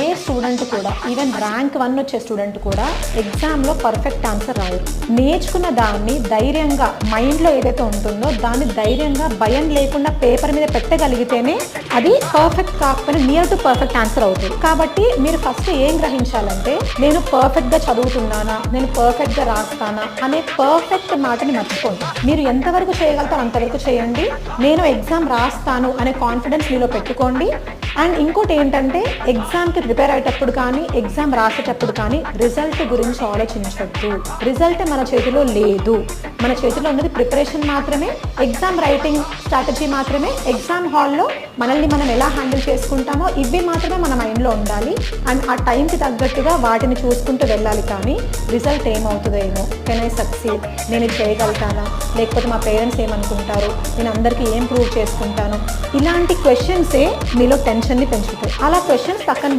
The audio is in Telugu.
ఏ స్టూడెంట్ కూడా, ఈవెన్ ర్యాంక్ 1 వచ్చే స్టూడెంట్ కూడా ఎగ్జామ్లో పర్ఫెక్ట్ ఆన్సర్ రాయరు. నేర్చుకున్న దాన్ని ధైర్యంగా, మైండ్లో ఏదైతే ఉంటుందో దాన్ని ధైర్యంగా భయం లేకుండా పేపర్ మీద పెట్టగలిగితేనే అది పర్ఫెక్ట్ కాకపోయినా నియర్ టు పర్ఫెక్ట్ ఆన్సర్ అవుతుంది. కాబట్టి మీరు ఫస్ట్ ఏం గ్రహించాలంటే, నేను పర్ఫెక్ట్గా చదువుతున్నానా, నేను పర్ఫెక్ట్గా రాస్తానా అనే పర్ఫెక్ట్ మాటని మర్చిపోండి. మీరు ఎంతవరకు చేయగలుగుతారో అంతవరకు చేయండి. నేను ఎగ్జామ్ రాస్తాను అనే కాన్ఫిడెన్స్ మీలో పెట్టుకోండి. అండ్ ఇంకోటి ఏంటంటే, ఎగ్జామ్కి ప్రిపేర్ అయ్యేటప్పుడు కానీ, ఎగ్జామ్ రాసేటప్పుడు కానీ రిజల్ట్ గురించి ఆలోచించవద్దు. రిజల్ట్ మన చేతిలో లేదు. మన చేతిలో ఉన్నది ప్రిపరేషన్ మాత్రమే, ఎగ్జామ్ రైటింగ్ స్ట్రాటజీ మాత్రమే, ఎగ్జామ్ హాల్లో మనల్ని మనం ఎలా హ్యాండిల్ చేసుకుంటామో ఇవి మాత్రమే మన మైండ్లో ఉండాలి. అండ్ ఆ టైంకి తగ్గట్టుగా వాటిని చూసుకుంటూ వెళ్ళాలి. కానీ రిజల్ట్ ఏమవుతుందో ఏమో, కెన్ ఐ సక్సీడ్, నేను ఇది చేయగలుగుతానా, లేకపోతే మా పేరెంట్స్ ఏమనుకుంటారు, నేను అందరికీ ఏం ప్రూవ్ చేసుకుంటాను, ఇలాంటి క్వశ్చన్సే మీలో టెన్షన్ని పెంచుతాయి. అలా క్వశ్చన్స్ పక్కన